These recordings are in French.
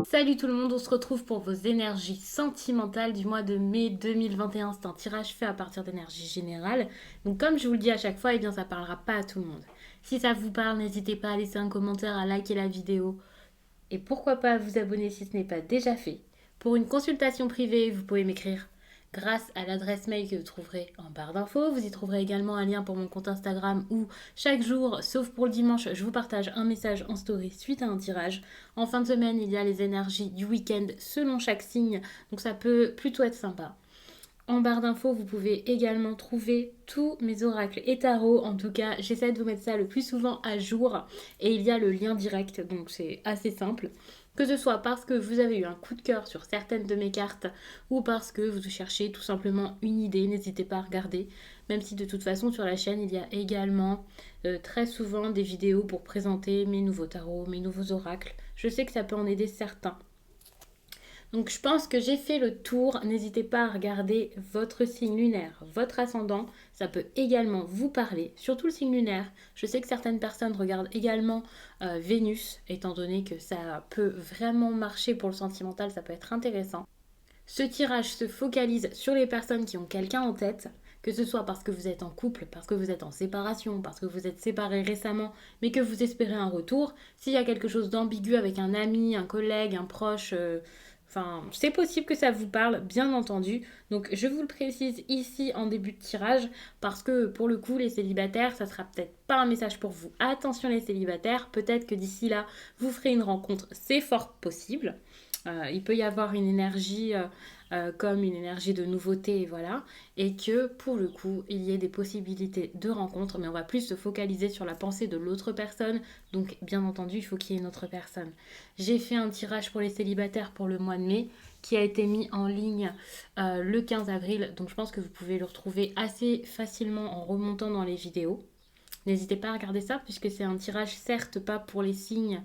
Salut tout le monde, on se retrouve pour vos énergies sentimentales du mois de mai 2021. C'est un tirage fait à partir d'énergie générale. Donc comme je vous le dis à chaque fois, eh bien ça parlera pas à tout le monde. Si ça vous parle, n'hésitez pas à laisser un commentaire, à liker la vidéo et pourquoi pas à vous abonner si ce n'est pas déjà fait. Pour une consultation privée, vous pouvez m'écrire grâce à l'adresse mail que vous trouverez en barre d'infos. Vous y trouverez également un lien pour mon compte Instagram où chaque jour, sauf pour le dimanche, je vous partage un message en story suite à un tirage. En fin de semaine, il y a les énergies du week-end selon chaque signe, donc ça peut plutôt être sympa. En barre d'infos, vous pouvez également trouver tous mes oracles et tarots. En tout cas, j'essaie de vous mettre ça le plus souvent à jour. Et il y a le lien direct, donc c'est assez simple. Que ce soit parce que vous avez eu un coup de cœur sur certaines de mes cartes ou parce que vous cherchez tout simplement une idée, n'hésitez pas à regarder. Même si de toute façon sur la chaîne, il y a également très souvent des vidéos pour présenter mes nouveaux tarots, mes nouveaux oracles. Je sais que ça peut en aider certains. Donc je pense que j'ai fait le tour. N'hésitez pas à regarder votre signe lunaire, votre ascendant. Ça peut également vous parler, surtout le signe lunaire. Je sais que certaines personnes regardent également Vénus, étant donné que ça peut vraiment marcher pour le sentimental, ça peut être intéressant. Ce tirage se focalise sur les personnes qui ont quelqu'un en tête, que ce soit parce que vous êtes en couple, parce que vous êtes en séparation, parce que vous êtes séparés récemment, mais que vous espérez un retour. S'il y a quelque chose d'ambigu avec un ami, un collègue, un proche, enfin, c'est possible que ça vous parle, bien entendu. Donc, je vous le précise ici en début de tirage, parce que pour le coup, les célibataires, ça sera peut-être pas un message pour vous. Attention les célibataires, peut-être que d'ici là, vous ferez une rencontre, c'est fort possible. Il peut y avoir une énergie comme une énergie de nouveauté, voilà, et que pour le coup, il y ait des possibilités de rencontre, mais on va plus se focaliser sur la pensée de l'autre personne, donc bien entendu, il faut qu'il y ait une autre personne. J'ai fait un tirage pour les célibataires pour le mois de mai, qui a été mis en ligne le 15 avril, donc je pense que vous pouvez le retrouver assez facilement en remontant dans les vidéos. N'hésitez pas à regarder ça, puisque c'est un tirage certes pas pour les signes,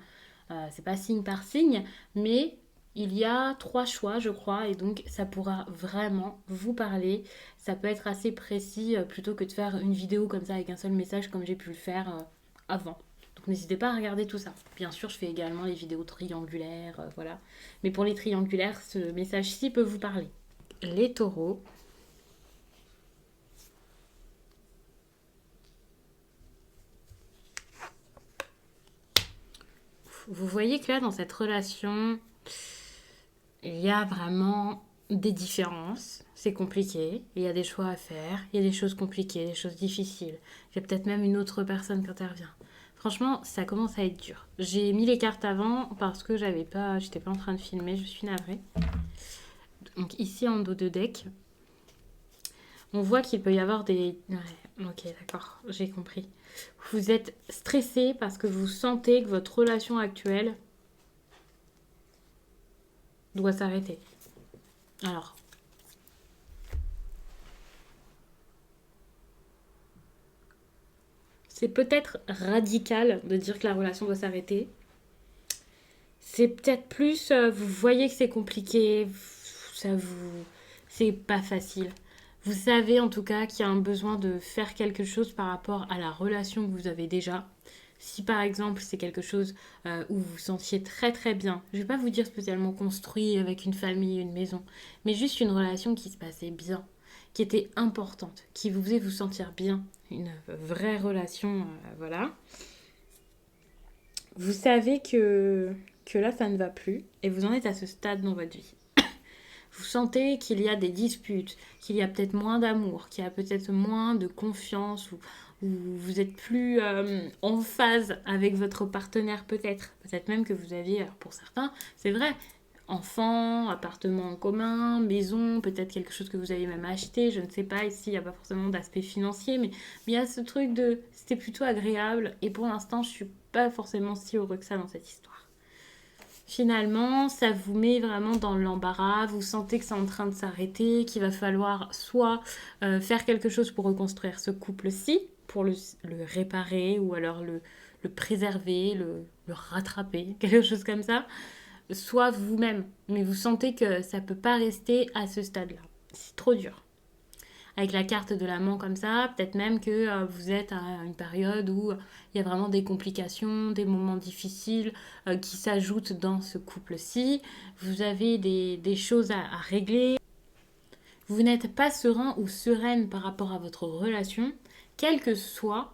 c'est pas signe par signe, mais il y a 3 choix, je crois, et donc ça pourra vraiment vous parler. Ça peut être assez précis plutôt que de faire une vidéo comme ça avec un seul message comme j'ai pu le faire avant. Donc n'hésitez pas à regarder tout ça. Bien sûr, je fais également les vidéos triangulaires, voilà. Mais pour les triangulaires, ce message-ci peut vous parler. Les taureaux. Vous voyez que là, dans cette relation, il y a vraiment des différences. C'est compliqué. Il y a des choix à faire. Il y a des choses compliquées, des choses difficiles. Il y a peut-être même une autre personne qui intervient. Franchement, ça commence à être dur. J'ai mis les cartes avant parce que j'étais pas en train de filmer. Je suis navrée. Donc ici en dos de deck, on voit qu'il peut y avoir des. Ouais, ok, d'accord, j'ai compris. Vous êtes stressé parce que vous sentez que votre relation actuelle doit s'arrêter. Alors, c'est peut-être radical de dire que la relation doit s'arrêter. C'est peut-être plus, vous voyez que c'est compliqué, ça vous, c'est pas facile. Vous savez en tout cas qu'il y a un besoin de faire quelque chose par rapport à la relation que vous avez déjà. Si par exemple c'est quelque chose où vous vous sentiez très très bien, je vais pas vous dire spécialement construit avec une famille, une maison, mais juste une relation qui se passait bien, qui était importante, qui vous faisait vous sentir bien, une vraie relation, voilà. Vous savez que là ça ne va plus et vous en êtes à ce stade dans votre vie. Vous sentez qu'il y a des disputes, qu'il y a peut-être moins d'amour, qu'il y a peut-être moins de confiance, ou vous êtes plus en phase avec votre partenaire peut-être. Peut-être même que vous aviez, alors pour certains, c'est vrai, enfants, appartement en commun, maison, peut-être quelque chose que vous avez même acheté, je ne sais pas, ici il n'y a pas forcément d'aspect financier, mais il y a ce truc de c'était plutôt agréable et pour l'instant je suis pas forcément si heureux que ça dans cette histoire. Finalement, ça vous met vraiment dans l'embarras, vous sentez que c'est en train de s'arrêter, qu'il va falloir soit faire quelque chose pour reconstruire ce couple-ci, pour le réparer, ou alors le préserver, le rattraper, quelque chose comme ça, soit vous-même. Mais vous sentez que ça ne peut pas rester à ce stade-là. C'est trop dur. avec la carte de l'amant comme ça, peut-être même que vous êtes à une période où il y a vraiment des complications, des moments difficiles qui s'ajoutent dans ce couple-ci. Vous avez des choses à régler. Vous n'êtes pas serein ou sereine par rapport à votre relation, quel que soit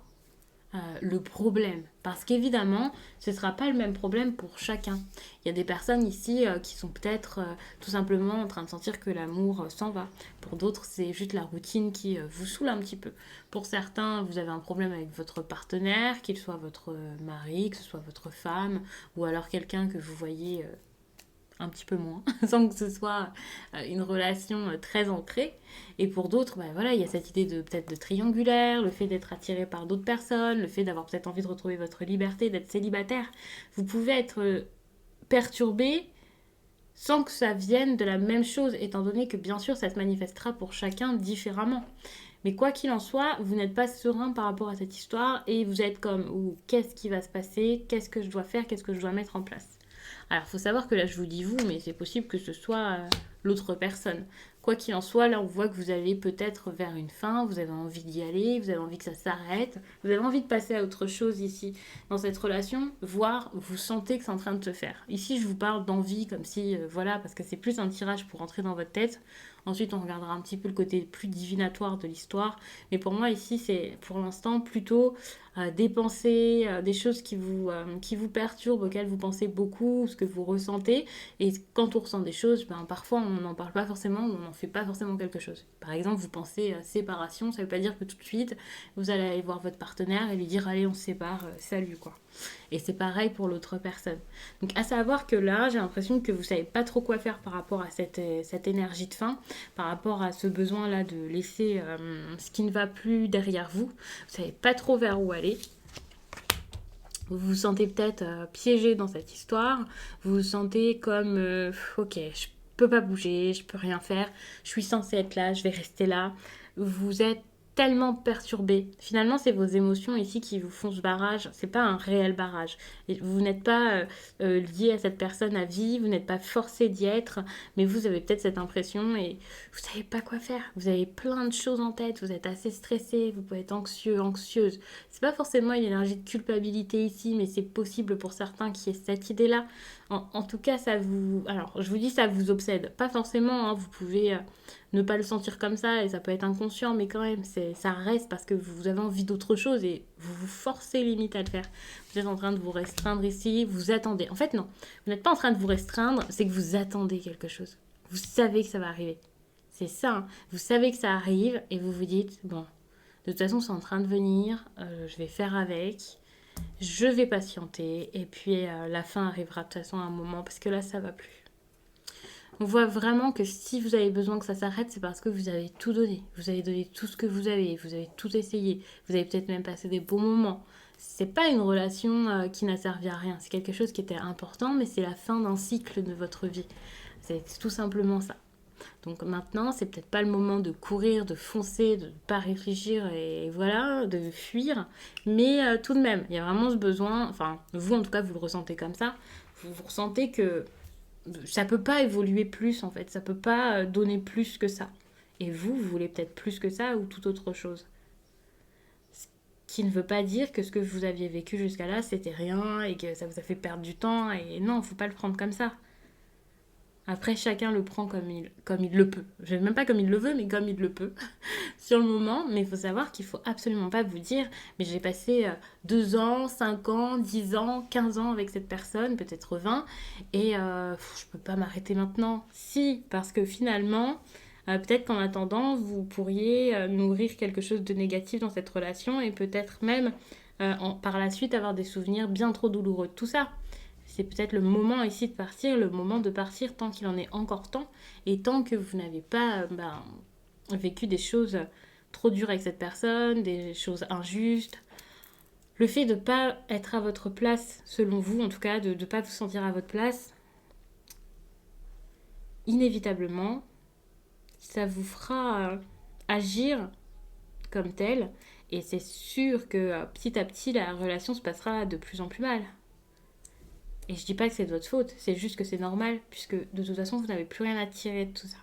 le problème. Parce qu'évidemment, ce ne sera pas le même problème pour chacun. Il y a des personnes ici qui sont peut-être tout simplement en train de sentir que l'amour s'en va. Pour d'autres, c'est juste la routine qui vous saoule un petit peu. Pour certains, vous avez un problème avec votre partenaire, qu'il soit votre mari, que ce soit votre femme, ou alors quelqu'un que vous voyez un petit peu moins, sans que ce soit une relation très ancrée. Et pour d'autres, bah voilà, il y a cette idée de peut-être de triangulaire, le fait d'être attiré par d'autres personnes, le fait d'avoir peut-être envie de retrouver votre liberté, d'être célibataire. Vous pouvez être perturbé sans que ça vienne de la même chose, étant donné que bien sûr ça se manifestera pour chacun différemment. Mais quoi qu'il en soit, vous n'êtes pas serein par rapport à cette histoire et vous êtes comme, ou qu'est-ce qui va se passer, qu'est-ce que je dois faire, qu'est-ce que je dois mettre en place. Alors, il faut savoir que là, je vous dis vous, mais c'est possible que ce soit l'autre personne. Quoi qu'il en soit, là, on voit que vous allez peut-être vers une fin, vous avez envie d'y aller, vous avez envie que ça s'arrête, vous avez envie de passer à autre chose ici, dans cette relation, voire vous sentez que c'est en train de se faire. Ici, je vous parle d'envie, comme si, voilà, parce que c'est plus un tirage pour entrer dans votre tête. Ensuite, on regardera un petit peu le côté plus divinatoire de l'histoire. Mais pour moi, ici, c'est pour l'instant plutôt des pensées, des choses qui vous perturbent, auxquelles vous pensez beaucoup, ce que vous ressentez. Et quand on ressent des choses, ben, parfois on n'en parle pas forcément, on n'en fait pas forcément quelque chose. Par exemple, vous pensez séparation, ça ne veut pas dire que tout de suite, vous allez aller voir votre partenaire et lui dire allez, on se sépare, salut quoi. Et c'est pareil pour l'autre personne. Donc à savoir que là, j'ai l'impression que vous ne savez pas trop quoi faire par rapport à cette énergie de fin, par rapport à ce besoin-là de laisser ce qui ne va plus derrière vous. Vous ne savez pas trop vers où aller. Vous vous sentez peut-être piégé dans cette histoire. Vous vous sentez comme ok, je peux pas bouger, je peux rien faire. Je suis censée être là, je vais rester là. Vous êtes tellement perturbé. Finalement, c'est vos émotions ici qui vous font ce barrage. C'est pas un réel barrage. Et vous n'êtes pas lié à cette personne à vie. Vous n'êtes pas forcé d'y être. Mais vous avez peut-être cette impression et vous savez pas quoi faire. Vous avez plein de choses en tête. Vous êtes assez stressé. Vous pouvez être anxieux, anxieuse. C'est pas forcément une énergie de culpabilité ici, mais c'est possible pour certains qui aient cette idée-là. En tout cas, ça vous... Alors, je vous dis, ça vous obsède. Pas forcément, hein, vous pouvez ne pas le sentir comme ça, et ça peut être inconscient, mais quand même, ça reste parce que vous avez envie d'autre chose, et vous vous forcez limite à le faire. Vous êtes en train de vous restreindre ici, vous attendez. En fait, non. Vous n'êtes pas en train de vous restreindre, c'est que vous attendez quelque chose. Vous savez que ça va arriver. C'est ça, hein. Vous savez que ça arrive, et vous vous dites, bon, de toute façon, c'est en train de venir, je vais faire avec, je vais patienter, et puis la fin arrivera de toute façon à un moment, parce que là, ça va plus. On voit vraiment que si vous avez besoin que ça s'arrête, c'est parce que vous avez tout donné. Vous avez donné tout ce que vous avez tout essayé, vous avez peut-être même passé des bons moments. C'est pas une relation qui n'a servi à rien, c'est quelque chose qui était important, mais c'est la fin d'un cycle de votre vie. C'est tout simplement ça. Donc maintenant, c'est peut-être pas le moment de courir, de foncer, de ne pas réfléchir et voilà, de fuir. Mais tout de même, il y a vraiment ce besoin, enfin, vous en tout cas, vous le ressentez comme ça. Vous ressentez que ça peut pas évoluer plus en fait, ça peut pas donner plus que ça. Et vous voulez peut-être plus que ça ou toute autre chose. Ce qui ne veut pas dire que ce que vous aviez vécu jusqu'à là, c'était rien et que ça vous a fait perdre du temps. Et non, faut pas le prendre comme ça. Après, chacun le prend comme il le peut. Je ne sais même pas comme il le veut, mais comme il le peut sur le moment. Mais il faut savoir qu'il ne faut absolument pas vous dire mais j'ai passé 2 ans, 5 ans, 10 ans, 15 ans avec cette personne, peut-être 20, et je ne peux pas m'arrêter maintenant. Si, parce que finalement, peut-être qu'en attendant, vous pourriez nourrir quelque chose de négatif dans cette relation et peut-être même par la suite avoir des souvenirs bien trop douloureux de tout ça. C'est peut-être le moment ici de partir, le moment de partir tant qu'il en est encore temps et tant que vous n'avez pas vécu des choses trop dures avec cette personne, des choses injustes. Le fait de ne pas être à votre place, selon vous en tout cas, de ne pas vous sentir à votre place, inévitablement, ça vous fera agir comme tel et c'est sûr que petit à petit la relation se passera de plus en plus mal. Et je dis pas que c'est de votre faute, c'est juste que c'est normal, puisque de toute façon, vous n'avez plus rien à tirer de tout ça.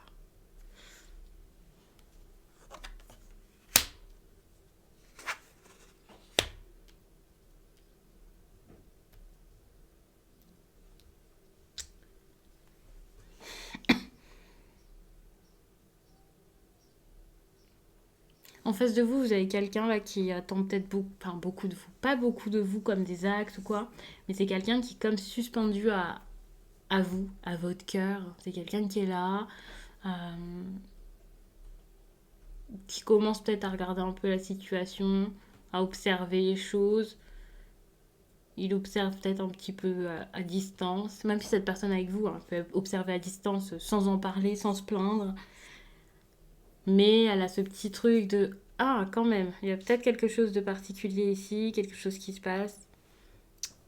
En face de vous, vous avez quelqu'un là qui attend peut-être beaucoup, enfin beaucoup de vous. Pas beaucoup de vous comme des actes ou quoi, mais c'est quelqu'un qui est comme suspendu à vous, à votre cœur. C'est quelqu'un qui est là, euh, qui commence peut-être à regarder un peu la situation, à observer les choses. Il observe peut-être un petit peu à distance, même si cette personne est avec vous hein, peut observer à distance sans en parler, sans se plaindre. Mais elle a ce petit truc de ah, quand même, il y a peut-être quelque chose de particulier ici, quelque chose qui se passe.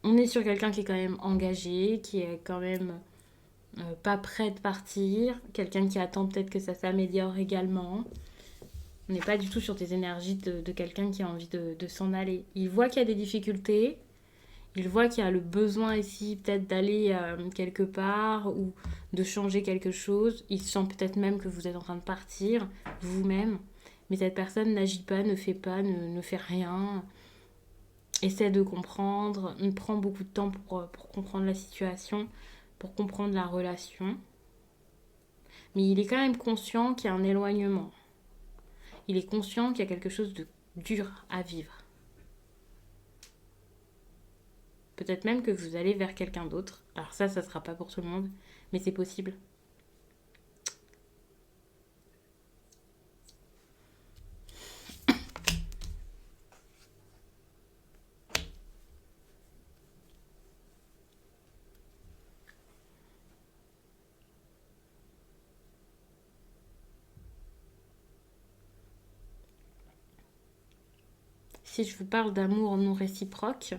On est sur quelqu'un qui est quand même engagé, qui est quand même pas prêt de partir, quelqu'un qui attend peut-être que ça s'améliore également. On n'est pas du tout sur des énergies de quelqu'un qui a envie de s'en aller. Il voit qu'il y a des difficultés, il voit qu'il y a le besoin ici peut-être d'aller quelque part ou de changer quelque chose. Il sent peut-être même que vous êtes en train de partir vous-même. Mais cette personne n'agit pas, ne fait pas, ne fait rien. Essaie de comprendre, on prend beaucoup de temps pour comprendre la situation, pour comprendre la relation. Mais il est quand même conscient qu'il y a un éloignement. Il est conscient qu'il y a quelque chose de dur à vivre. Peut-être même que vous allez vers quelqu'un d'autre. Alors ça sera pas pour tout le monde, mais c'est possible. Si je vous parle d'amour non réciproque,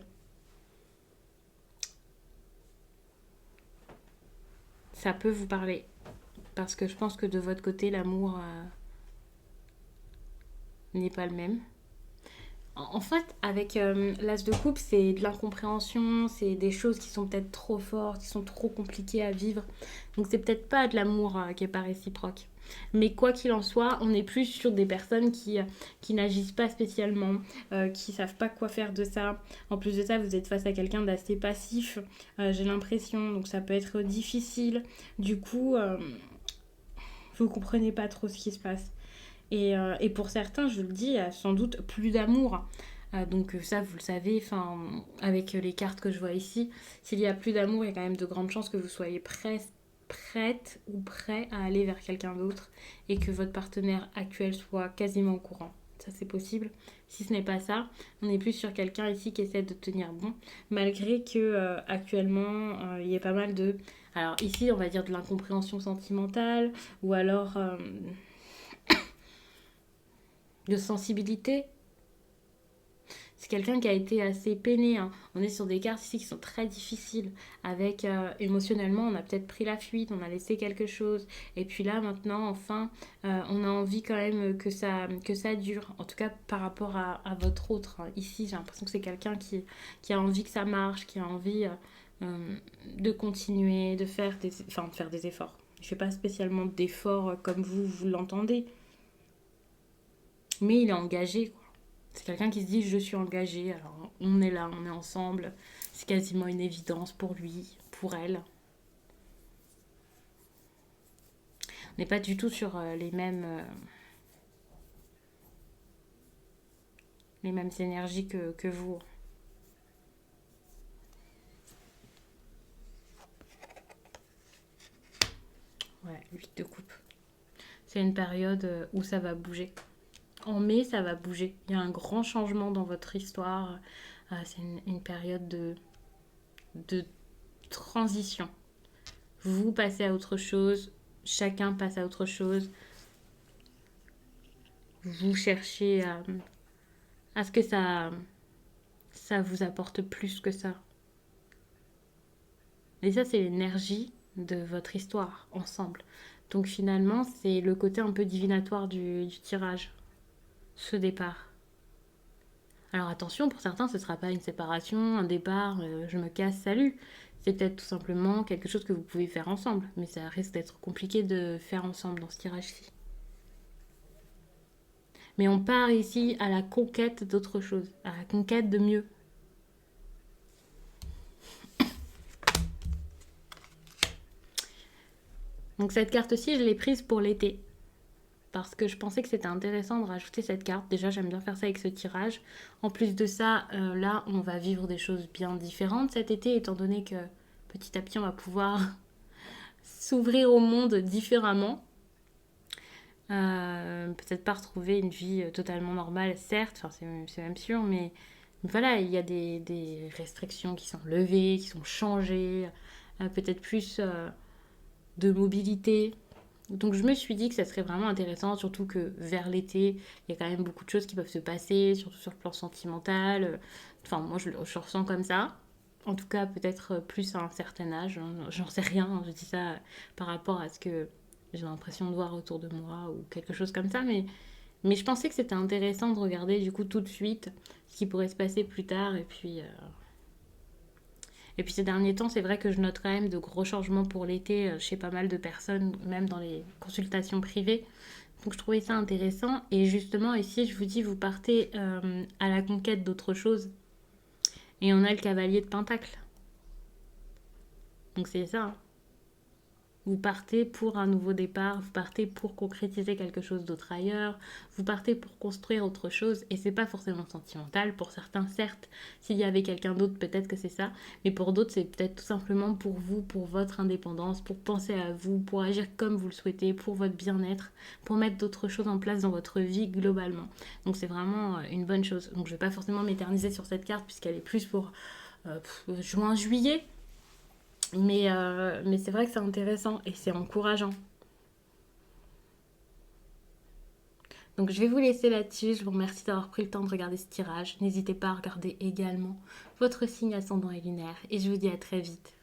ça peut vous parler. Parce que je pense que de votre côté, l'amour n'est pas le même. En fait, avec l'as de coupe, c'est de l'incompréhension, c'est des choses qui sont peut-être trop fortes, qui sont trop compliquées à vivre. Donc c'est peut-être pas de l'amour qui est pas réciproque. Mais quoi qu'il en soit, on est plus sur des personnes qui n'agissent pas spécialement, qui savent pas quoi faire de ça. En plus de ça, vous êtes face à quelqu'un d'assez passif, j'ai l'impression, donc ça peut être difficile. Du coup, vous comprenez pas trop ce qui se passe. Et pour certains, je le dis, il y a sans doute plus d'amour. Donc ça, vous le savez, avec les cartes que je vois ici, s'il y a plus d'amour, il y a quand même de grandes chances que vous soyez prête ou prêt à aller vers quelqu'un d'autre et que votre partenaire actuel soit quasiment au courant. Ça, c'est possible. Si ce n'est pas ça, on est plus sur quelqu'un ici qui essaie de tenir bon, malgré que actuellement, il y ait pas mal de... Alors ici, on va dire de l'incompréhension sentimentale ou alors de sensibilité. C'est quelqu'un qui a été assez peiné. Hein. On est sur des cartes ici qui sont très difficiles. Avec émotionnellement, on a peut-être pris la fuite, on a laissé quelque chose. Et puis là, maintenant, enfin, on a envie quand même que ça dure. En tout cas, par rapport à votre autre. Hein. Ici, j'ai l'impression que c'est quelqu'un qui a envie que ça marche, qui a envie de continuer, de faire des efforts. Je ne fais pas spécialement d'efforts comme vous l'entendez. Mais il est engagé, quoi. C'est quelqu'un qui se dit je suis engagé, alors on est là, on est ensemble. C'est quasiment une évidence pour lui, pour elle. On n'est pas du tout sur les mêmes énergies que vous. Ouais, 8 de coupe. C'est une période où ça va bouger. En mai, ça va bouger. Il y a un grand changement dans votre histoire. C'est une période de transition. Vous passez à autre chose, chacun passe à autre chose. Vous cherchez à ce que ça vous apporte plus que ça. Et ça, c'est l'énergie de votre histoire ensemble. Donc finalement, c'est le côté un peu divinatoire du tirage, ce départ. Alors attention, pour certains, ce ne sera pas une séparation, un départ, je me casse, salut. C'est peut-être tout simplement quelque chose que vous pouvez faire ensemble. Mais ça risque d'être compliqué de faire ensemble dans ce tirage-ci. Mais on part ici à la conquête d'autre chose, à la conquête de mieux. Donc cette carte-ci, je l'ai prise pour l'été. parce que je pensais que c'était intéressant de rajouter cette carte. Déjà, j'aime bien faire ça avec ce tirage. En plus de ça, là, on va vivre des choses bien différentes cet été, étant donné que petit à petit, on va pouvoir s'ouvrir au monde différemment. Peut-être pas retrouver une vie totalement normale, certes, enfin, c'est même sûr, mais voilà, il y a des restrictions qui sont levées, qui sont changées, peut-être plus de mobilité. Donc je me suis dit que ça serait vraiment intéressant, surtout que vers l'été, il y a quand même beaucoup de choses qui peuvent se passer, surtout sur le plan sentimental. Enfin, moi, je ressens comme ça. En tout cas, peut-être plus à un certain âge. Hein. J'en sais rien. Hein. Je dis ça par rapport à ce que j'ai l'impression de voir autour de moi ou quelque chose comme ça. Mais je pensais que c'était intéressant de regarder du coup tout de suite ce qui pourrait se passer plus tard. Et puis ces derniers temps, c'est vrai que je note quand même de gros changements pour l'été chez pas mal de personnes, même dans les consultations privées. Donc je trouvais ça intéressant. Et justement, ici, je vous dis, vous partez à la conquête d'autre chose. Et on a le cavalier de Pentacle. Donc c'est ça. Hein. Vous partez pour un nouveau départ, vous partez pour concrétiser quelque chose d'autre ailleurs, vous partez pour construire autre chose, et c'est pas forcément sentimental. Pour certains, certes, s'il y avait quelqu'un d'autre, peut-être que c'est ça, mais pour d'autres, c'est peut-être tout simplement pour vous, pour votre indépendance, pour penser à vous, pour agir comme vous le souhaitez, pour votre bien-être, pour mettre d'autres choses en place dans votre vie globalement. Donc c'est vraiment une bonne chose. Donc je vais pas forcément m'éterniser sur cette carte puisqu'elle est plus pour juin-juillet. Mais c'est vrai que c'est intéressant et c'est encourageant. Donc je vais vous laisser là-dessus. Je vous remercie d'avoir pris le temps de regarder ce tirage. N'hésitez pas à regarder également votre signe ascendant et lunaire. Et je vous dis à très vite.